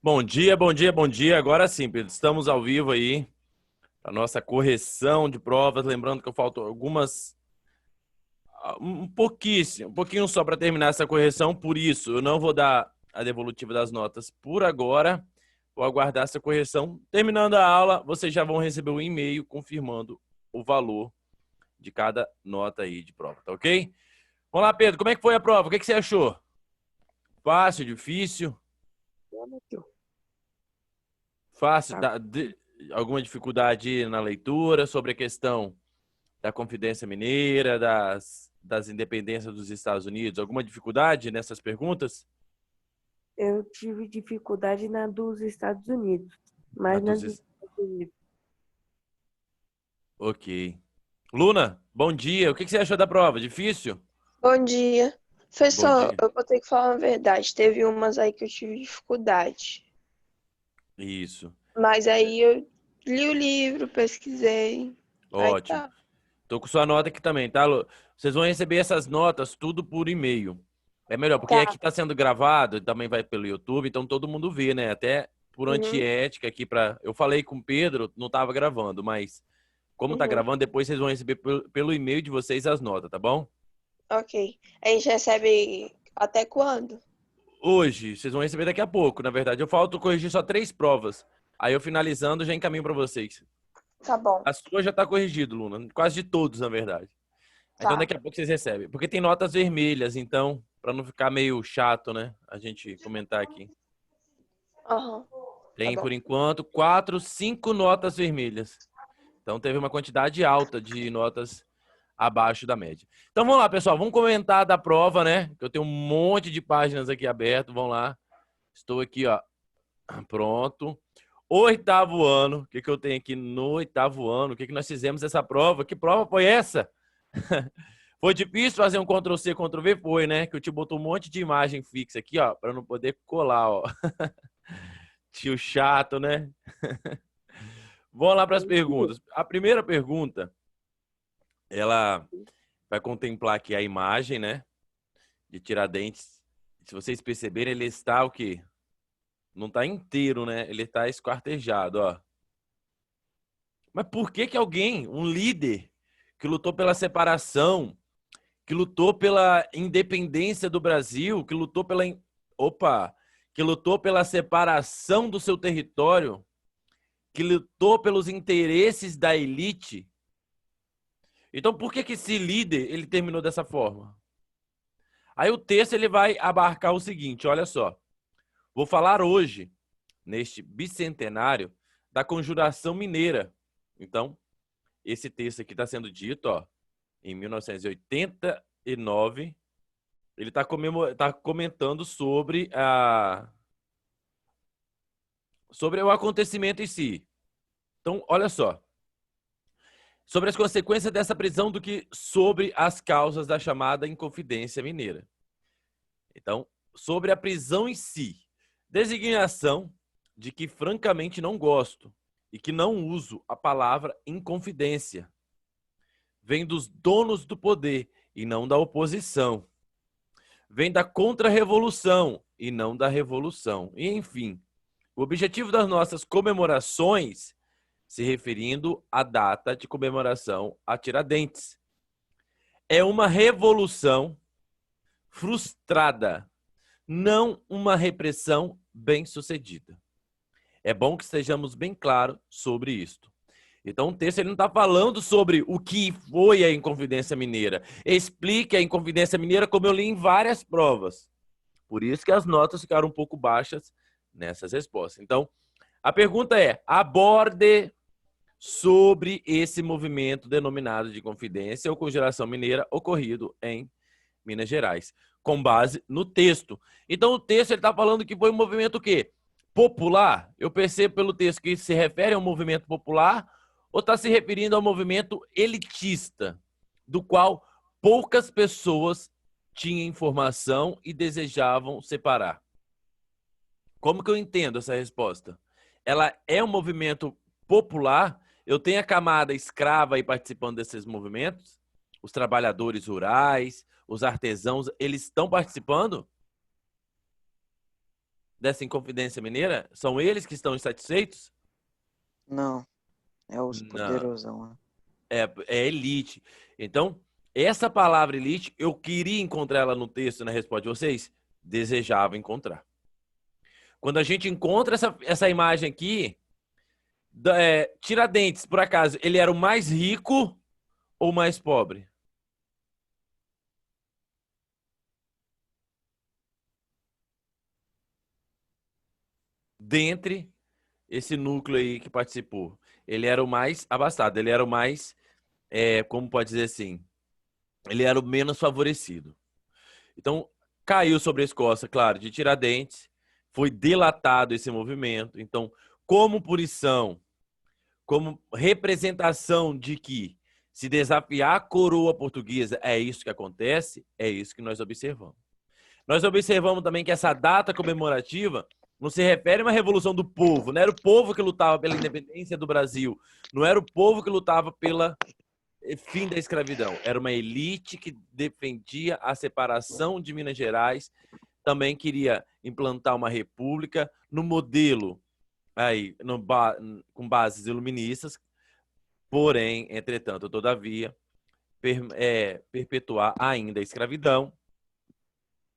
Bom dia, bom dia, bom dia. Agora sim, Pedro, estamos ao vivo aí para nossa correção de provas. Lembrando que eu falto algumas, um pouquinho só para terminar essa correção. Por isso, eu não vou dar a devolutiva das notas por agora. Vou aguardar essa correção. Terminando a aula, vocês já vão receber um e-mail confirmando o valor de cada nota aí de prova, tá ok? Vamos lá, Pedro, como é que foi a prova? O que você achou? Fácil, difícil? Fácil, Tá. alguma dificuldade na leitura sobre a questão da Confidência Mineira, das independências dos Estados Unidos? Alguma dificuldade nessas perguntas? Eu tive dificuldade na dos Estados Unidos, Na mas na dos... dos Estados Unidos. Ok. Luna, bom dia. O que você achou da prova? Difícil? Bom dia. Bom Professor, dia. eu vou ter que falar a verdade. Teve umas aí que eu tive dificuldade. Isso. Mas aí eu li o livro, pesquisei. Aí Ótimo. tá. Tô com sua nota aqui também, tá, Lu? Vocês vão receber essas notas tudo por e-mail. É melhor, porque aqui Tá. está sendo gravado, também vai pelo YouTube, então todo mundo vê, né? Até por Uhum, antiética aqui para. Eu falei com o Pedro, não estava gravando, mas como tá uhum. gravando, depois vocês vão receber pelo e-mail de vocês as notas, tá bom? Ok. A gente recebe até quando? Hoje, vocês vão receber daqui a pouco, na verdade. Eu falto corrigir só 3 provas. Aí eu finalizando, já encaminho para vocês. Tá bom. A sua já tá corrigido, Luna. Quase de todos, na verdade. Então Tá. daqui a pouco vocês recebem. Porque tem notas vermelhas, então, para não ficar meio chato, né? A gente comentar aqui. Aham. Tá Tem, bom. por enquanto, 4, 5 notas vermelhas. Então teve uma quantidade alta de notas abaixo da média. Então vamos lá, pessoal. Vamos comentar da prova, né? Que eu tenho um monte de páginas aqui aberto. Vamos lá. Estou aqui, ó. Pronto. Oitavo ano. O que eu tenho aqui no oitavo ano? O que nós fizemos essa prova? Que prova foi essa? Foi difícil fazer um Ctrl+C, Ctrl+V? Foi, né? Que eu te botou um monte de imagem fixa aqui, ó, para não poder colar, ó. Tio chato, né? Vamos lá para as perguntas. A primeira pergunta, ela vai contemplar aqui a imagem, né? De Tiradentes. Se vocês perceberem, ele está o quê? Não está inteiro, né? Ele está esquartejado, ó. Mas por que que alguém, um líder, que lutou pela separação, que lutou pela independência do Brasil, que lutou pela... Opa! Que lutou pela separação do seu território, que lutou pelos interesses da elite. Então, por que que esse líder ele terminou dessa forma? Aí o texto ele vai abarcar o seguinte, olha só. Vou falar hoje, neste bicentenário, da Conjuração Mineira. Então, esse texto aqui está sendo dito, ó, em 1989. Ele está comentando sobre sobre o acontecimento em si. Então, olha só. Sobre as consequências dessa prisão do que sobre as causas da chamada Inconfidência Mineira. Então, sobre a prisão em si. Designação de que francamente não gosto e que não uso a palavra inconfidência. Vem dos donos do poder e não da oposição. Vem da contra-revolução e não da revolução. E, enfim, o objetivo das nossas comemorações, se referindo à data de comemoração a Tiradentes, é uma revolução frustrada, não uma repressão bem-sucedida. É bom que estejamos bem claros sobre isto. Então, o texto ele não está falando sobre o que foi a Inconfidência Mineira. Explique a Inconfidência Mineira como eu li em várias provas. Por isso que as notas ficaram um pouco baixas nessas respostas. Então, a pergunta é, aborde sobre esse movimento denominado de Confidência ou Conjuração Mineira ocorrido em Minas Gerais, com base no texto. Então, o texto está falando que foi um movimento o quê? Popular. Eu percebo pelo texto que se refere a um movimento popular ou está se referindo ao movimento elitista, do qual poucas pessoas tinham informação e desejavam separar. Como que eu entendo essa resposta? Ela é um movimento popular, eu tenho a camada escrava aí participando desses movimentos, os trabalhadores rurais, os artesãos, eles estão participando dessa Inconfidência Mineira? São eles que estão insatisfeitos? Não, é os Não, poderosão. Né? é elite. Então, essa palavra elite, eu queria encontrar ela no texto, na resposta de vocês? Desejava encontrar. Quando a gente encontra essa imagem aqui, Tiradentes, por acaso, ele era o mais rico ou mais pobre? Dentre esse núcleo aí que participou. Ele era o mais abastado, ele era o mais, como pode dizer assim, ele era o menos favorecido. Então, caiu sobre a Escócia, claro, de Tiradentes, foi delatado esse movimento. Então, como punição, como representação de que se desafiar a coroa portuguesa é isso que acontece, é isso que nós observamos. Nós observamos também que essa data comemorativa não se refere a uma revolução do povo, não era o povo que lutava pela independência do Brasil, não era o povo que lutava pela fim da escravidão, era uma elite que defendia a separação de Minas Gerais, também queria implantar uma república no modelo aí, com bases iluministas, porém, entretanto, todavia, perpetuar ainda a escravidão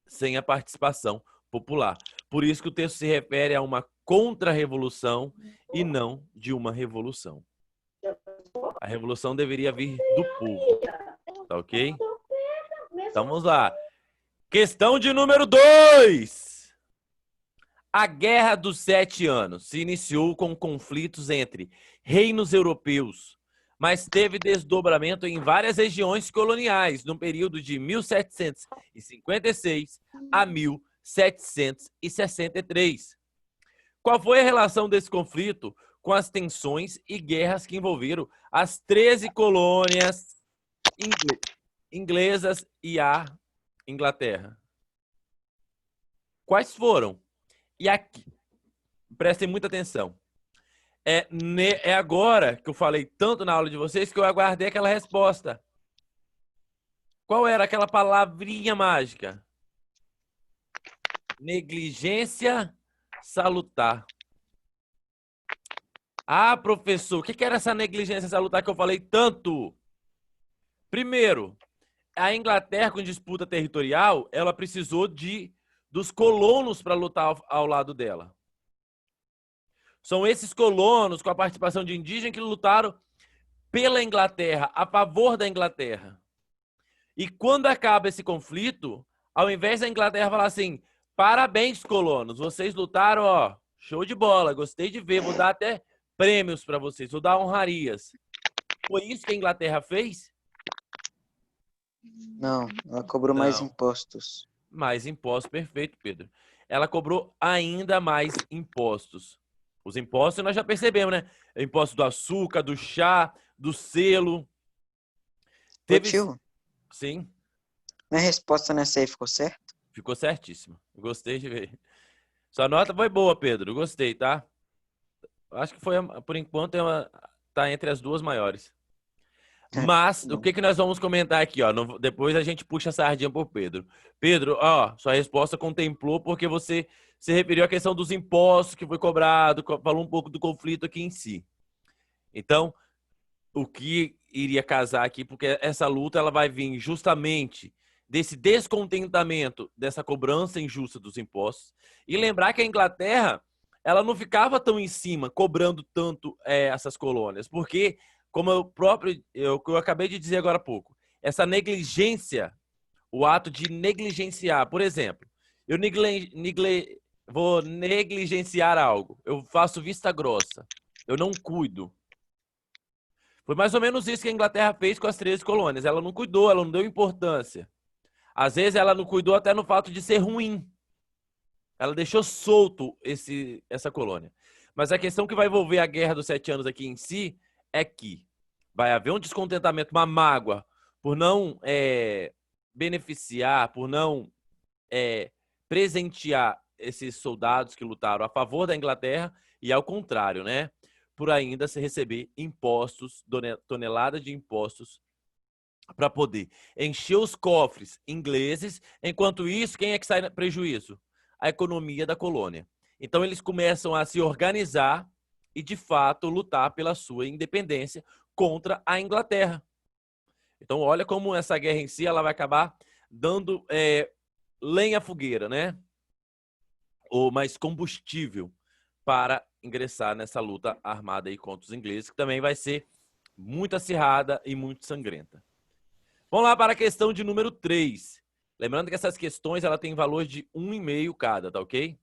sem a participação popular. Por isso que o texto se refere a uma contra-revolução e não de uma revolução. A revolução deveria vir do povo, tá ok? Então vamos lá. Questão de número 2. A Guerra dos 7 Anos se iniciou com conflitos entre reinos europeus, mas teve desdobramento em várias regiões coloniais no período de 1756 a 1763. Qual foi a relação desse conflito com as tensões e guerras que envolveram as 13 colônias inglesas e a Inglaterra? Quais foram? E aqui, prestem muita atenção. É agora que eu falei tanto na aula de vocês que eu aguardei aquela resposta. Qual era aquela palavrinha mágica? Negligência salutar. Ah, professor, o que era essa negligência salutar que eu falei tanto? Primeiro, a Inglaterra, com disputa territorial, ela precisou dos colonos para lutar ao lado dela. São esses colonos, com a participação de indígenas, que lutaram pela Inglaterra, a favor da Inglaterra. E quando acaba esse conflito, ao invés da Inglaterra falar assim, parabéns, colonos, vocês lutaram, ó, show de bola, gostei de ver, vou dar até prêmios para vocês, vou dar honrarias. Foi isso que a Inglaterra fez? Não, ela cobrou mais impostos. Mais impostos, perfeito, Pedro. Ela cobrou ainda mais impostos. Os impostos nós já percebemos, né? O imposto do açúcar, do chá, do selo. Teve... Ô, tio, sim. Minha resposta nessa aí ficou certa? Ficou certíssima. Gostei de ver. Sua nota foi boa, Pedro. Gostei, tá? Acho que foi, por enquanto, tá entre as duas maiores. Mas, o que nós vamos comentar aqui, ó? Depois a gente puxa a sardinha pro Pedro. Pedro, ó, sua resposta contemplou porque você se referiu à questão dos impostos que foi cobrado, falou um pouco do conflito aqui em si. Então, o que iria casar aqui, porque essa luta ela vai vir justamente desse descontentamento, dessa cobrança injusta dos impostos. E lembrar que a Inglaterra, ela não ficava tão em cima, cobrando tanto essas colônias, porque, como eu acabei de dizer agora há pouco, essa negligência, o ato de negligenciar, por exemplo, eu vou negligenciar algo, eu faço vista grossa, eu não cuido. Foi mais ou menos isso que a Inglaterra fez com as 13 colônias. Ela não cuidou, ela não deu importância. Às vezes ela não cuidou até no fato de ser ruim. Ela deixou solto essa colônia. Mas a questão que vai envolver a Guerra dos 7 Anos aqui em si é que vai haver um descontentamento, uma mágoa, por não beneficiar, por não presentear esses soldados que lutaram a favor da Inglaterra e ao contrário, né? Por ainda se receber impostos, toneladas de impostos, para poder encher os cofres ingleses. Enquanto isso, quem é que sai no prejuízo? A economia da colônia. Então eles começam a se organizar e, de fato, lutar pela sua independência contra a Inglaterra. Então olha como essa guerra em si ela vai acabar dando lenha à fogueira, né? Ou mais combustível para ingressar nessa luta armada aí contra os ingleses, que também vai ser muito acirrada e muito sangrenta. Vamos lá para a questão de número 3. Lembrando que essas questões ela tem valor de 1,5 cada, tá ok?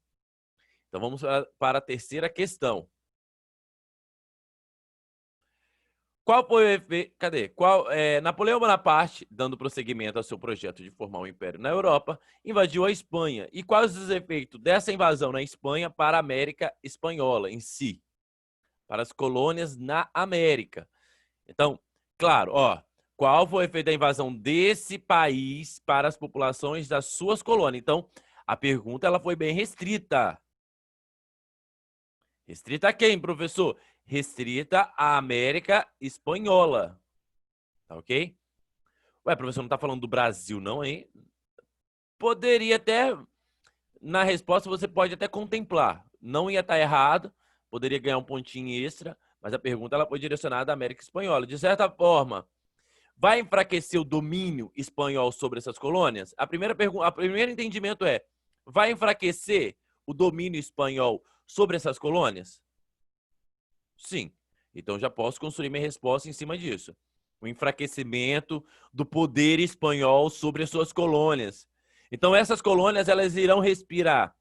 Então vamos para a terceira questão. Qual foi o efeito? Napoleão Bonaparte, dando prosseguimento ao seu projeto de formar um império na Europa, invadiu a Espanha. E quais os efeitos dessa invasão na Espanha para a América Espanhola em si? Para as colônias na América. Então, claro, qual foi o efeito da invasão desse país para as populações das suas colônias? Então, a pergunta ela foi bem restrita. Restrita a quem, professor? Restrita à América Espanhola. Tá ok? Ué, professor, não tá falando do Brasil, não, hein? Poderia até, na resposta, você pode até contemplar. Não ia estar errado, poderia ganhar um pontinho extra, mas a pergunta ela foi direcionada à América Espanhola. De certa forma, vai enfraquecer o domínio espanhol sobre essas colônias? A primeiro entendimento é, vai enfraquecer o domínio espanhol sobre essas colônias? Sim. Então já posso construir minha resposta em cima disso. O enfraquecimento do poder espanhol sobre as suas colônias. Então essas colônias elas irão respirar,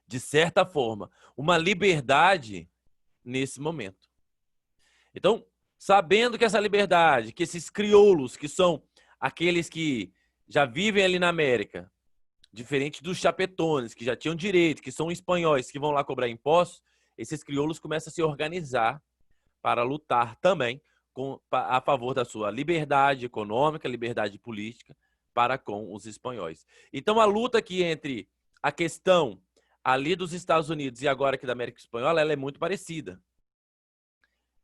de certa forma, uma liberdade nesse momento. Então, sabendo que essa liberdade, que esses crioulos, que são aqueles que já vivem ali na América, diferente dos chapetones, que já tinham direito, que são espanhóis, que vão lá cobrar impostos, esses crioulos começam a se organizar para lutar também a favor da sua liberdade econômica, liberdade política para com os espanhóis. Então, a luta aqui entre a questão ali dos Estados Unidos e agora aqui da América Espanhola, ela é muito parecida.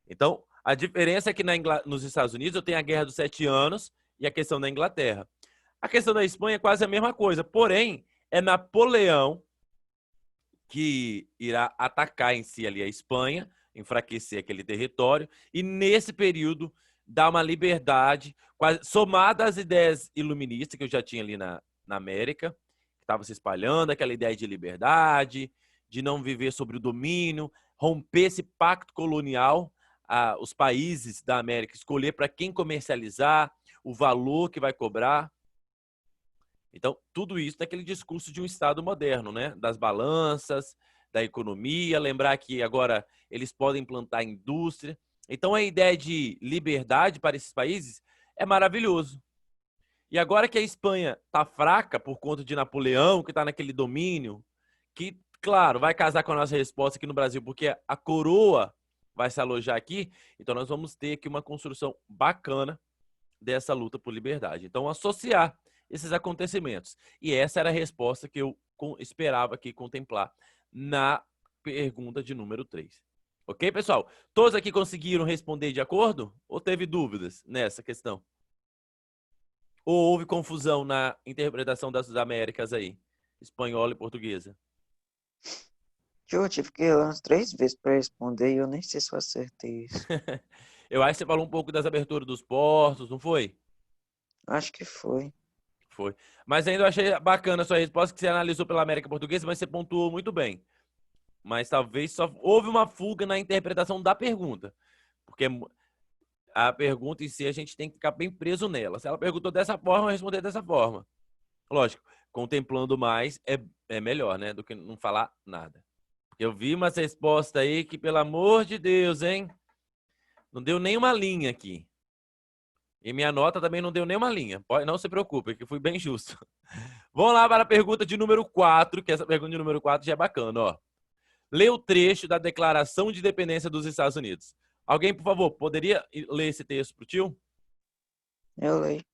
Então, a diferença é que nos Estados Unidos eu tenho a Guerra dos 7 Anos e a questão da Inglaterra. A questão da Espanha é quase a mesma coisa, porém, é Napoleão que irá atacar em si ali a Espanha, enfraquecer aquele território, e nesse período dar uma liberdade, somada às ideias iluministas que eu já tinha ali na América, que estava se espalhando, aquela ideia de liberdade, de não viver sobre o domínio, romper esse pacto colonial, os países da América escolher para quem comercializar, o valor que vai cobrar. Então, tudo isso naquele discurso de um Estado moderno, né? Das balanças, da economia, lembrar que agora eles podem implantar indústria. Então, a ideia de liberdade para esses países é maravilhoso. E agora que a Espanha está fraca por conta de Napoleão, que está naquele domínio, que, claro, vai casar com a nossa resposta aqui no Brasil, porque a coroa vai se alojar aqui, então nós vamos ter aqui uma construção bacana dessa luta por liberdade. Então, associar esses acontecimentos. E essa era a resposta que eu esperava aqui contemplar na pergunta de número 3. Ok, pessoal? Todos aqui conseguiram responder de acordo? Ou teve dúvidas nessa questão? Ou houve confusão na interpretação das Américas aí? Espanhola e portuguesa? Eu tive que ir umas 3 vezes para responder e eu nem sei se eu acertei isso. Eu acho que você falou um pouco das aberturas dos portos, não foi? Acho que foi. Foi. Mas ainda eu achei bacana a sua resposta, que você analisou pela América Portuguesa, mas você pontuou muito bem. Mas talvez só houve uma fuga na interpretação da pergunta. Porque a pergunta em si, a gente tem que ficar bem preso nela. Se ela perguntou dessa forma, eu responder dessa forma. Lógico, contemplando mais é melhor, né? Do que não falar nada. Porque eu vi umas respostas aí que, pelo amor de Deus, hein? Não deu nenhuma linha aqui. E minha nota também não deu nenhuma linha. Não se preocupe, que fui bem justo. Vamos lá para a pergunta de número 4, que essa pergunta de número 4 já é bacana, ó. Lê o trecho da Declaração de Independência dos Estados Unidos. Alguém, por favor, poderia ler esse texto pro tio? Eu leio.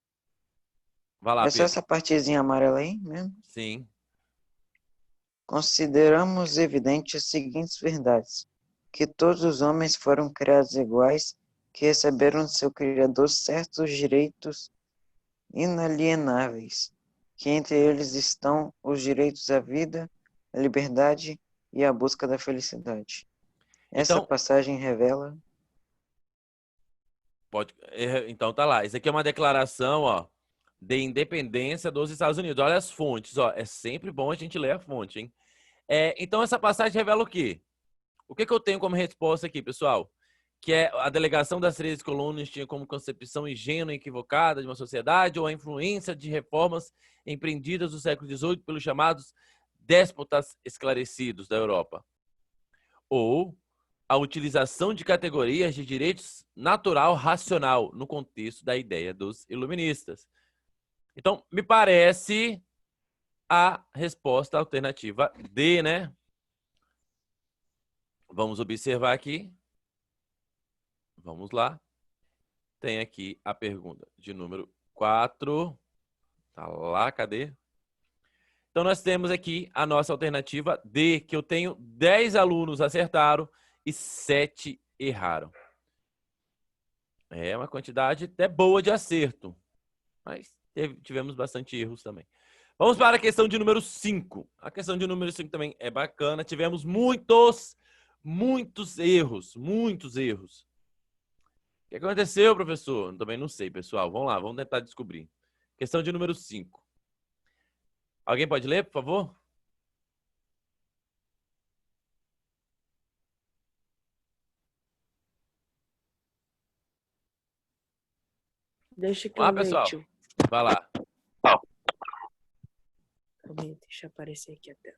Vai lá, É só Pedro. essa partezinha amarela aí mesmo? Sim. Consideramos evidentes as seguintes verdades: que todos os homens foram criados iguais, que receberam de seu Criador certos direitos inalienáveis, que entre eles estão os direitos à vida, à liberdade e a busca da felicidade. Essa Então, passagem revela então tá lá. Isso aqui é uma declaração, ó, de independência dos Estados Unidos. Olha as fontes, ó. É sempre bom a gente ler a fonte, hein? Então essa passagem revela o quê? O que eu tenho como resposta aqui, pessoal? Que é a delegação das 13 colônias tinha como concepção ingênua e equivocada de uma sociedade ou a influência de reformas empreendidas no século XVIII pelos chamados déspotas esclarecidos da Europa. Ou a utilização de categorias de direitos natural racional no contexto da ideia dos iluministas. Então, me parece a resposta alternativa D, né? Vamos observar aqui. Vamos lá. Tem aqui a pergunta de número 4. Tá lá, cadê? Então, nós temos aqui a nossa alternativa D, que eu tenho 10 alunos acertaram e 7 erraram. É uma quantidade até boa de acerto, mas tivemos bastante erros também. Vamos para a questão de número 5. A questão de número 5 também é bacana. Tivemos muitos erros, muitos erros. O que aconteceu, professor? Também não sei, pessoal. Vamos lá, vamos tentar descobrir. Questão de número 5. Alguém pode ler, por favor? Deixa que Vamos lá, eu leio, pessoal. tio. Vai lá. Calma aí, deixa eu aparecer aqui a tela.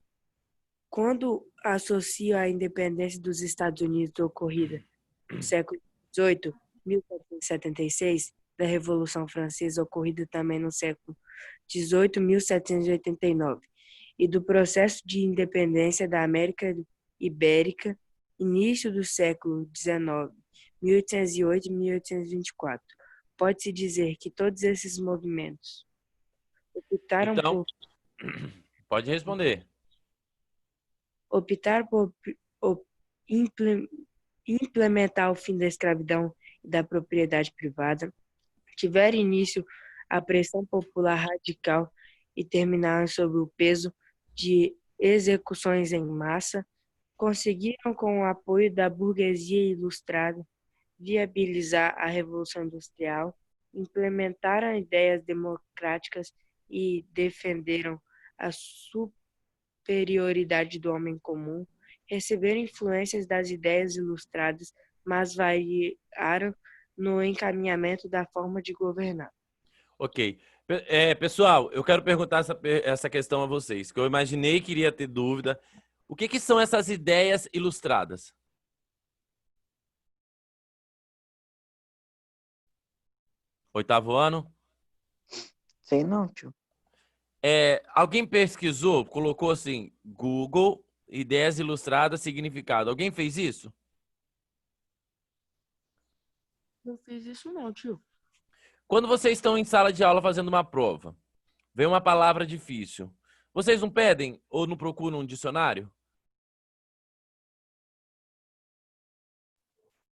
Quando associo a independência dos Estados Unidos ocorrida no século XVIII, 1776, da Revolução Francesa ocorrida também no século XVIII, 1789, e do processo de independência da América Ibérica, início do século XIX, 1808 e 1824. Pode-se dizer que todos esses movimentos optaram Então, por pode responder. implementar o fim da escravidão e da propriedade privada, tiveram início a pressão popular radical e terminaram sob o peso de execuções em massa, conseguiram, com o apoio da burguesia ilustrada, viabilizar a Revolução Industrial, implementaram ideias democráticas e defenderam a superioridade do homem comum, receberam influências das ideias ilustradas, mas variaram no encaminhamento da forma de governar. Ok. Pessoal, eu quero perguntar essa questão a vocês, que eu imaginei que iria ter dúvida. O que são essas ideias ilustradas? Oitavo ano? sei não, tio. Alguém pesquisou, colocou assim, Google, ideias ilustradas, significado. Alguém fez isso? Não fiz isso não, tio. Quando vocês estão em sala de aula fazendo uma prova, vem uma palavra difícil, vocês não pedem ou não procuram um dicionário?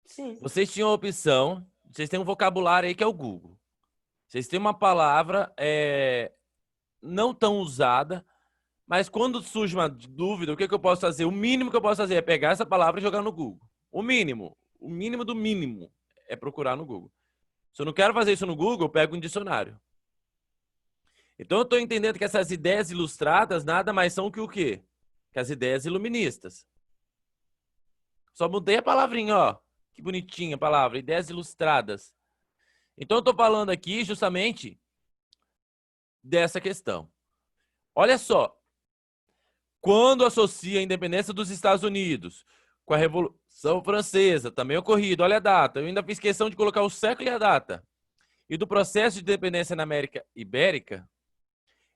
Sim. Vocês tinham a opção, vocês têm um vocabulário aí que é o Google. Vocês têm uma palavra não tão usada, mas quando surge uma dúvida, o que eu posso fazer? O mínimo que eu posso fazer é pegar essa palavra e jogar no Google. O mínimo do mínimo é procurar no Google. Se eu não quero fazer isso no Google, eu pego um dicionário. Então eu estou entendendo que essas ideias ilustradas nada mais são que o quê? Que as ideias iluministas. Só mudei a palavrinha, ó. Que bonitinha a palavra, ideias ilustradas. Então eu estou falando aqui justamente dessa questão. Olha só. Quando associa a independência dos Estados Unidos com a Revolução Francesa, também ocorrido, olha a data. Eu ainda fiz questão de colocar o século e a data. E do processo de independência na América Ibérica.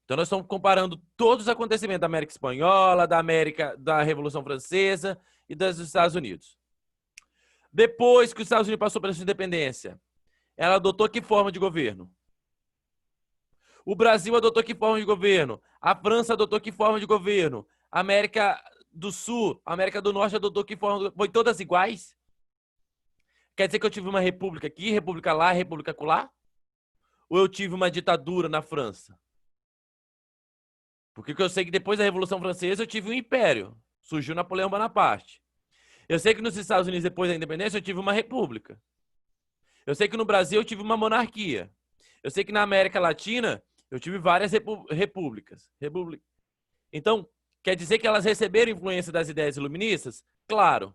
Então nós estamos comparando todos os acontecimentos da América Espanhola, da Revolução Francesa e dos Estados Unidos. Depois que os Estados Unidos passou pela sua independência, ela adotou que forma de governo? O Brasil adotou que forma de governo? A França adotou que forma de governo? A América do Sul, a América do Norte adotou que forma? Foi todas iguais? Quer dizer que eu tive uma república aqui, república lá, república acolá? Ou eu tive uma ditadura na França? Porque eu sei que depois da Revolução Francesa eu tive um império. surgiu Napoleão Bonaparte. Eu sei que nos Estados Unidos, depois da independência, eu tive uma república. Eu sei que no Brasil eu tive uma monarquia. Eu sei que na América Latina eu tive várias repúblicas. Então, quer dizer que elas receberam influência das ideias iluministas? Claro.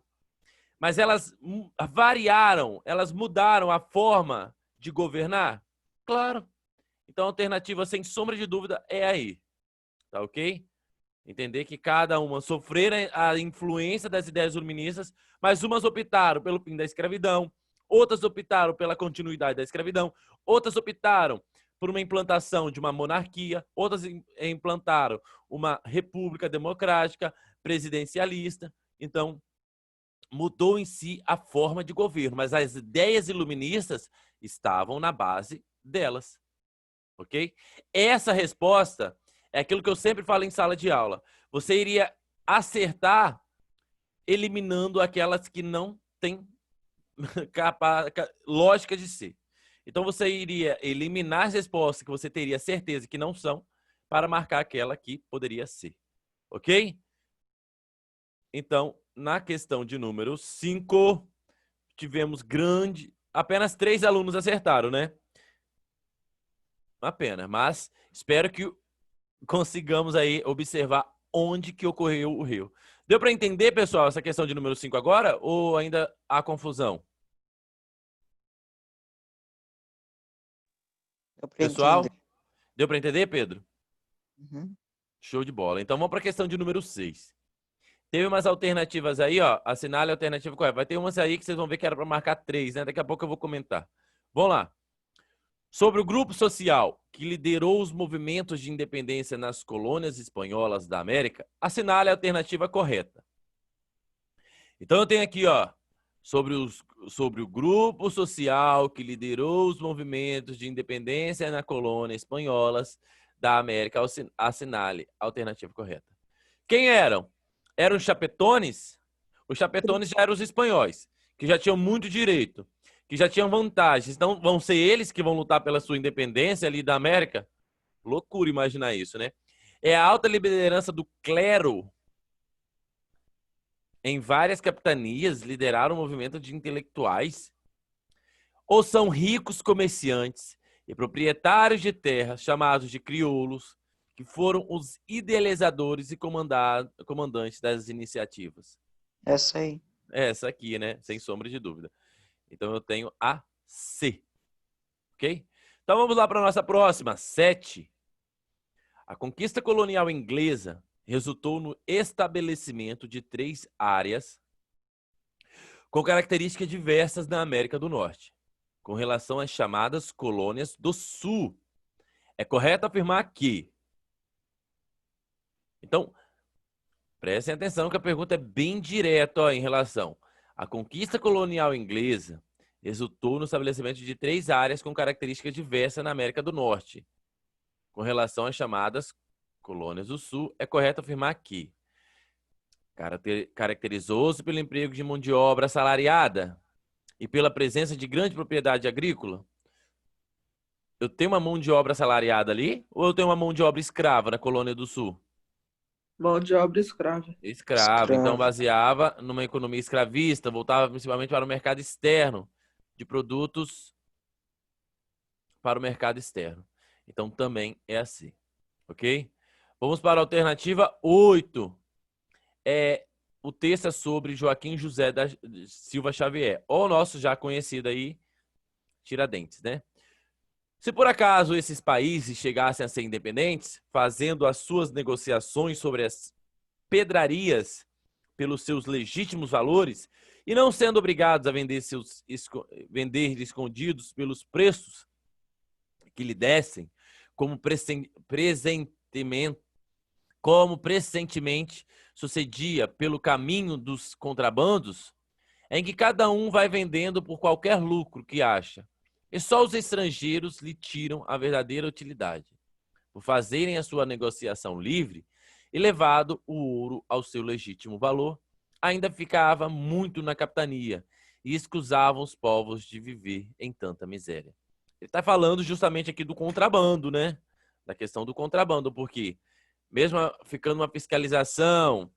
Mas elas variaram, elas mudaram a forma de governar? Claro. Então, a alternativa, sem sombra de dúvida, é aí. Tá ok? Entender que cada uma sofreram a influência das ideias iluministas, mas umas optaram pelo fim da escravidão, outras optaram pela continuidade da escravidão, outras optaram por uma implantação de uma monarquia, outras implantaram uma república democrática, presidencialista. Então, mudou em si a forma de governo, mas as ideias iluministas estavam na base delas. Ok? Essa resposta é aquilo que eu sempre falo em sala de aula. Você iria acertar eliminando aquelas que não têm lógica de ser. Então, você iria eliminar as respostas que você teria certeza que não são para marcar aquela que poderia ser. Ok? Então, na questão de número 5, tivemos apenas 3 alunos acertaram, né? Uma pena, mas espero que consigamos aí observar onde que ocorreu o rio. Deu para entender, pessoal, essa questão de número 5 agora? Ou ainda há confusão? Deu pra Pessoal, entender. deu para entender, Pedro? Uhum. Show de bola. Então vamos para a questão de número 6. Teve umas alternativas aí, ó. Assinale a alternativa correta. Vai ter umas aí que vocês vão ver que era para marcar 3, né? Daqui a pouco eu vou comentar. Vamos lá. Sobre o grupo social que liderou os movimentos de independência nas colônias espanholas da América, assinale a alternativa correta. Então eu tenho aqui, ó, sobre o grupo social que liderou os movimentos de independência nas colônias espanholas da América, assinale a alternativa correta. Quem eram? Eram os chapetones? Os chapetones já eram os espanhóis, que já tinham muito direito, que já tinham vantagens. Então, vão ser eles que vão lutar pela sua independência ali da América? Loucura imaginar isso, né? É a alta liderança do clero em várias capitanias lideraram o movimento de intelectuais? Ou são ricos comerciantes e proprietários de terras, chamados de crioulos, que foram os idealizadores e comandantes das iniciativas? Essa aí. Essa aqui, né? Sem sombra de dúvida. Então, eu tenho a C. Ok? Então, vamos lá para a nossa próxima. 7. A conquista colonial inglesa resultou no estabelecimento de 3 áreas com características diversas na América do Norte, com relação às chamadas colônias do Sul. É correto afirmar que... Então, prestem atenção que a pergunta é bem direta, ó, em relação à conquista colonial inglesa resultou no estabelecimento de 3 áreas com características diversas na América do Norte, com relação às chamadas colônias do Sul. É correto afirmar que caracterizou-se pelo emprego de mão de obra assalariada e pela presença de grande propriedade agrícola. Eu tenho uma mão de obra assalariada ali ou eu tenho uma mão de obra escrava na colônia do Sul? Mão de obra escrava. Escravo. Então, Escravo. baseava numa economia escravista, voltava principalmente para o mercado externo, de produtos para o mercado externo. Então, também é assim. Ok? Vamos para a alternativa 8. O texto é sobre Joaquim José da Silva Xavier, ou nosso já conhecido aí, Tiradentes, né? Se por acaso esses países chegassem a ser independentes, fazendo as suas negociações sobre as pedrarias pelos seus legítimos valores e não sendo obrigados a vender escondidos pelos preços que lhe dessem, como presentemente sucedia pelo caminho dos contrabandos, em que cada um vai vendendo por qualquer lucro que acha, e só os estrangeiros lhe tiram a verdadeira utilidade, por fazerem a sua negociação livre e levado o ouro ao seu legítimo valor, ainda ficava muito na capitania e escusavam os povos de viver em tanta miséria. Ele está falando justamente aqui do contrabando, né? Da questão do contrabando, porque mesmo ficando uma fiscalização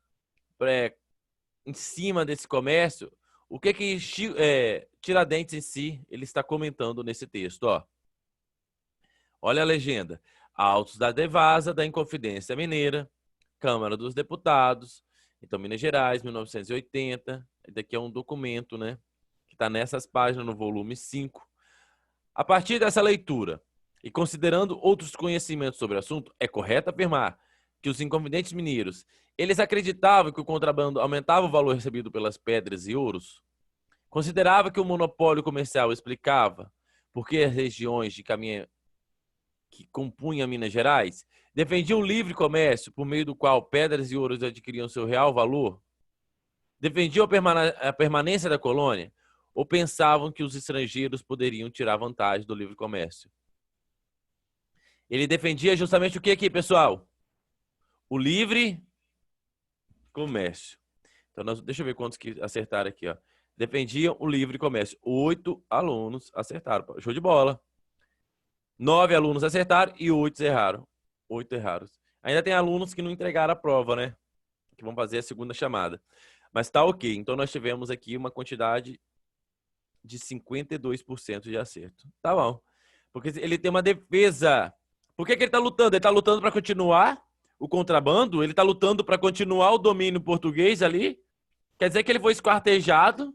em cima desse comércio, o que Tiradentes em si ele está comentando nesse texto, ó. Olha a legenda. Autos da Devasa, da Inconfidência Mineira, Câmara dos Deputados, então Minas Gerais, 1980. Daqui é um documento, né, que está nessas páginas no volume 5. A partir dessa leitura e considerando outros conhecimentos sobre o assunto, é correto afirmar que os inconfidentes mineiros, eles acreditavam que o contrabando aumentava o valor recebido pelas pedras e ouros? Considerava que o monopólio comercial explicava por que as regiões de caminho que compunham Minas Gerais defendiam o livre comércio por meio do qual pedras e ouros adquiriam seu real valor? Defendiam a permanência da colônia ou pensavam que os estrangeiros poderiam tirar vantagem do livre comércio? Ele defendia justamente o que aqui, pessoal? O livre comércio. Então, deixa eu ver quantos que acertaram aqui, ó. Defendiam o livre comércio. 8 alunos acertaram. Show de bola. 9 alunos acertaram e 8 erraram. 8 erraram. Ainda tem alunos que não entregaram a prova, né? Que vão fazer a segunda chamada. Mas tá ok. Então, nós tivemos aqui uma quantidade de 52% de acerto. Tá bom. Porque ele tem uma defesa. Por que ele tá lutando? Ele tá lutando para continuar o contrabando? Ele tá lutando para continuar o domínio português ali? Quer dizer que ele foi esquartejado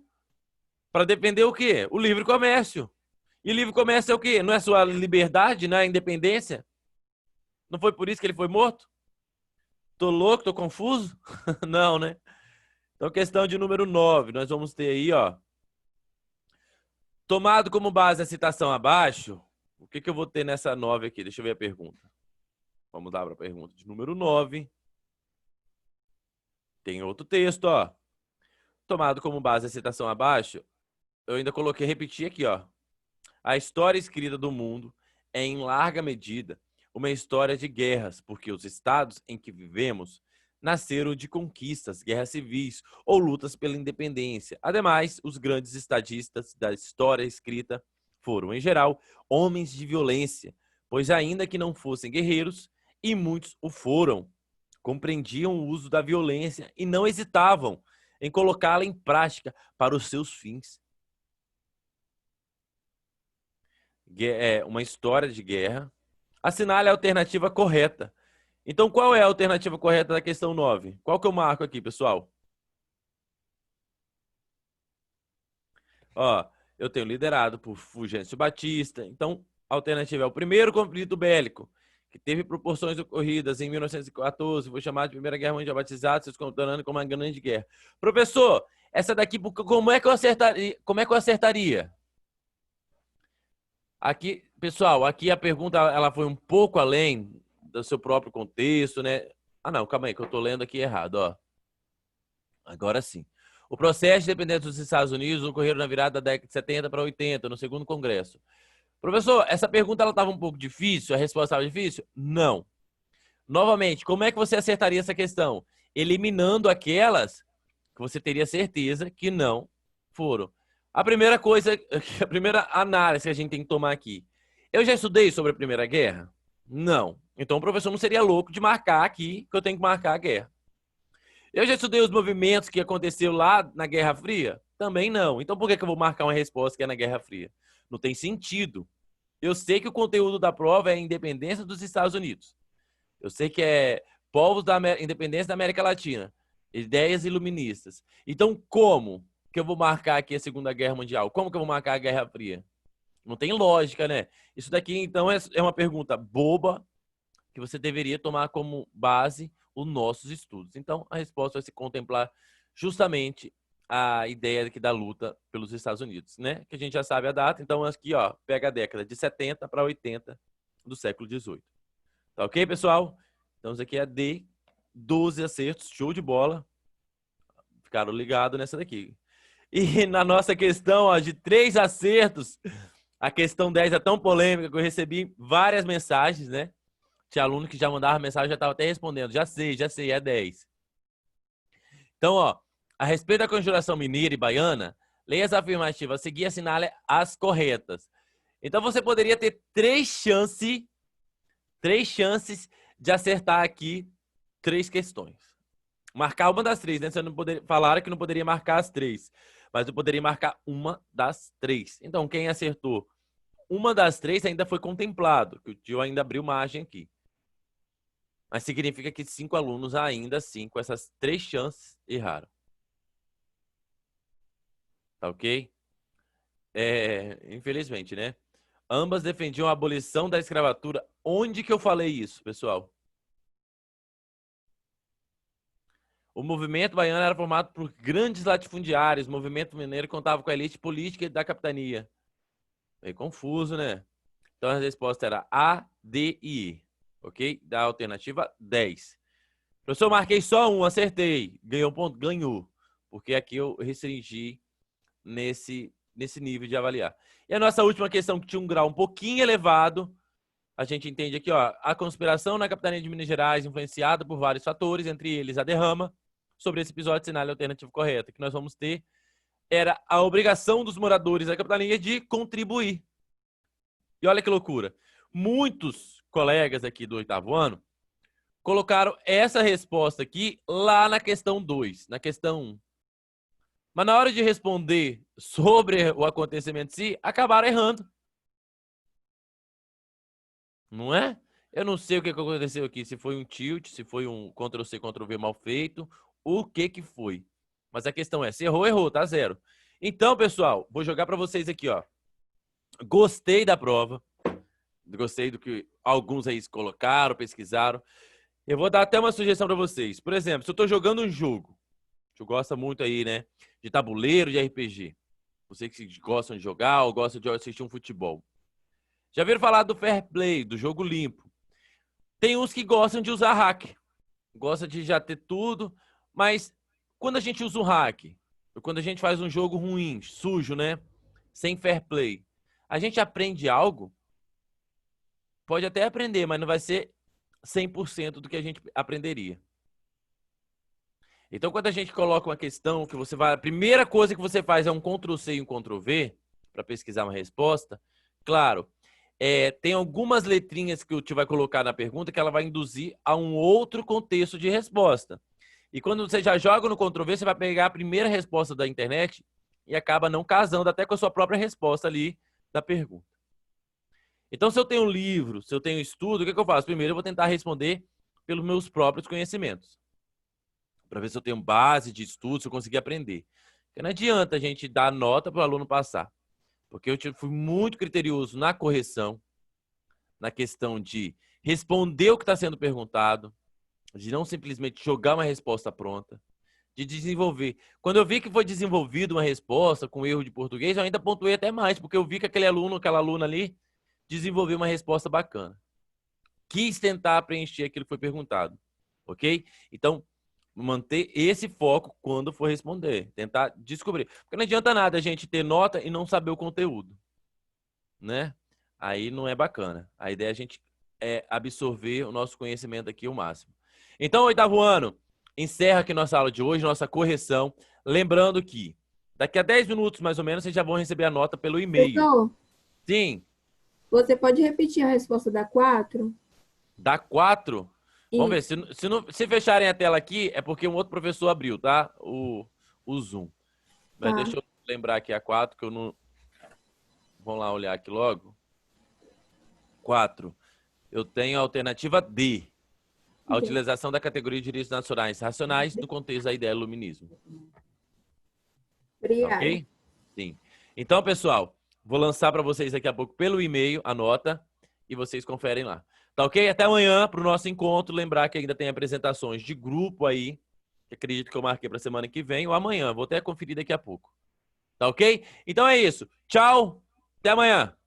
para defender o quê? O livre comércio. E livre comércio é o quê? Não é sua liberdade, não é a independência? Não foi por isso que ele foi morto? Tô louco, tô confuso? Não, né? Então, questão de número 9. Nós vamos ter aí, ó. Tomado como base a citação abaixo, o que eu vou ter nessa 9 aqui? Deixa eu ver a pergunta. Vamos dar para a pergunta de número 9. Tem outro texto, ó. Tomado como base a citação abaixo, eu ainda coloquei, repetir aqui, ó. A história escrita do mundo é, em larga medida, uma história de guerras, porque os estados em que vivemos nasceram de conquistas, guerras civis ou lutas pela independência. Ademais, os grandes estadistas da história escrita foram, em geral, homens de violência, pois ainda que não fossem guerreiros, e muitos o foram, compreendiam o uso da violência e não hesitavam em colocá-la em prática para os seus fins. Uma história de guerra. Assinale a alternativa correta. Então, qual é a alternativa correta da questão 9? Qual que eu marco aqui, pessoal? Ó, eu tenho liderado por Fulgêncio Batista. Então, a alternativa é o primeiro conflito bélico, que teve proporções ocorridas em 1914, foi chamado de Primeira Guerra Mundial, batizado, seus contemporâneos como uma grande guerra. Professor, essa daqui, como é que eu acertaria? Aqui, pessoal, aqui a pergunta ela foi um pouco além do seu próprio contexto, né? Ah, não, calma aí, que eu tô lendo aqui errado, ó. Agora sim. O processo de independência dos Estados Unidos ocorreu na virada da década de 70 para 80, no segundo congresso. Professor, essa pergunta ela estava um pouco difícil, a resposta estava difícil? Não. Novamente, como é que você acertaria essa questão? Eliminando aquelas que você teria certeza que não foram. A primeira coisa, a primeira análise que a gente tem que tomar aqui. Eu já estudei sobre a Primeira Guerra? Não. Então o professor não seria louco de marcar aqui que eu tenho que marcar a guerra. Eu já estudei os movimentos que aconteceu lá na Guerra Fria? Também não. Então por que eu vou marcar uma resposta que é na Guerra Fria? Não tem sentido. Eu sei que o conteúdo da prova é a independência dos Estados Unidos. Eu sei que é povos da independência da América Latina. Ideias iluministas. Então como que eu vou marcar aqui a Segunda Guerra Mundial? Como que eu vou marcar a Guerra Fria? Não tem lógica, né? Isso daqui, então, é uma pergunta boba que você deveria tomar como base os nossos estudos. Então, a resposta vai se contemplar justamente a ideia aqui da luta pelos Estados Unidos, né? Que a gente já sabe a data. Então, aqui, ó, pega a década de 70 para 80 do século XVIII. Tá ok, pessoal? Então, isso aqui é D, 12 acertos, show de bola. Ficaram ligados nessa daqui. E na nossa questão, ó, de 3 acertos, a questão 10 é tão polêmica que eu recebi várias mensagens, né? Tinha aluno que já mandava mensagem, já estava até respondendo. Já sei, é 10. Então, ó, a respeito da conjuração mineira e baiana, leia as afirmativas, seguir e assinale as corretas. Então, você poderia ter 3 chances de acertar aqui 3 questões. marcar uma das três, né? Você não poderia, falaram que não poderia marcar as três, mas eu poderia marcar uma das três. Então, quem acertou uma das três ainda foi contemplado, que o tio ainda abriu margem aqui. Mas significa que 5 alunos ainda assim, com essas 3 chances, erraram. Tá ok? Infelizmente, né? Ambas defendiam a abolição da escravatura. Onde que eu falei isso, pessoal? O movimento baiano era formado por grandes latifundiários. O movimento mineiro contava com a elite política da capitania. Meio confuso, né? Então a resposta era A, D e E. Ok? Da alternativa 10. Professor, marquei só um, acertei. Ganhou um ponto? Ganhou. Porque aqui eu restringi nesse nível de avaliar. E a nossa última questão, que tinha um grau um pouquinho elevado, a gente entende aqui, ó, a conspiração na capitania de Minas Gerais, influenciada por vários fatores, entre eles a derrama. Sobre esse episódio, sinal alternativo correto que nós vamos ter era a obrigação dos moradores da capitania de contribuir. E olha que loucura. Muitos colegas aqui do 8º ano colocaram essa resposta aqui lá na questão 2, na questão 1. Mas na hora de responder sobre o acontecimento em si, acabaram errando. Não é? Eu não sei o que aconteceu aqui, se foi um tilt, se foi um Ctrl+C, Ctrl+V mal feito, o que foi. Mas a questão é, se errou, errou, tá zero. Então, pessoal, vou jogar para vocês aqui, ó. Gostei da prova. Gostei do que alguns aí colocaram, pesquisaram. Eu vou dar até uma sugestão para vocês. Por exemplo, se eu tô jogando um jogo, que eu gosto muito aí, né, de tabuleiro, de RPG. Vocês que gostam de jogar ou gostam de assistir um futebol. Já viram falar do fair play, do jogo limpo? Tem uns que gostam de usar hack. Gosta de já ter tudo, mas quando a gente usa um hack, ou quando a gente faz um jogo ruim, sujo, né, sem fair play, a gente aprende algo? Pode até aprender, mas não vai ser 100% do que a gente aprenderia. Então, quando a gente coloca uma questão que você vai... A primeira coisa que você faz é um Ctrl+C e um Ctrl+V para pesquisar uma resposta. Claro, tem algumas letrinhas que o tio vai colocar na pergunta que ela vai induzir a um outro contexto de resposta. E quando você já joga no Ctrl+V, você vai pegar a primeira resposta da internet e acaba não casando até com a sua própria resposta ali da pergunta. Então, se eu tenho um livro, se eu tenho estudo, o que eu faço? Primeiro, eu vou tentar responder pelos meus próprios conhecimentos. Para ver se eu tenho base de estudo, se eu conseguir aprender. Porque não adianta a gente dar nota para o aluno passar. Porque eu fui muito criterioso na correção, na questão de responder o que está sendo perguntado, de não simplesmente jogar uma resposta pronta, de desenvolver. Quando eu vi que foi desenvolvida uma resposta com erro de português, eu ainda pontuei até mais, porque eu vi que aquele aluno, aquela aluna ali, desenvolveu uma resposta bacana. Quis tentar preencher aquilo que foi perguntado, ok? Então, manter esse foco quando for responder. Tentar descobrir. Porque não adianta nada a gente ter nota e não saber o conteúdo, né? Aí não é bacana. A ideia é a gente absorver o nosso conhecimento aqui o máximo. Então, 8º ano, encerra aqui nossa aula de hoje, nossa correção. Lembrando que daqui a 10 minutos, mais ou menos, vocês já vão receber a nota pelo e-mail. Professor, Sim. você pode repetir a resposta da 4? Da 4? Vamos ver. Se fecharem a tela aqui, é porque um outro professor abriu, tá? O Zoom. Mas Tá. deixa eu lembrar aqui a 4, que eu não... Vamos lá olhar aqui logo. 4. Eu tenho a alternativa D. A utilização da categoria de direitos nacionais racionais no contexto da ideia do iluminismo. Obrigada. Ok? Sim. Então, pessoal, vou lançar para vocês daqui a pouco pelo e-mail a nota e vocês conferem lá. Tá ok? Até amanhã para o nosso encontro. Lembrar que ainda tem apresentações de grupo aí, que acredito que eu marquei para semana que vem ou amanhã. Vou até conferir daqui a pouco. Tá ok? Então é isso. Tchau. Até amanhã.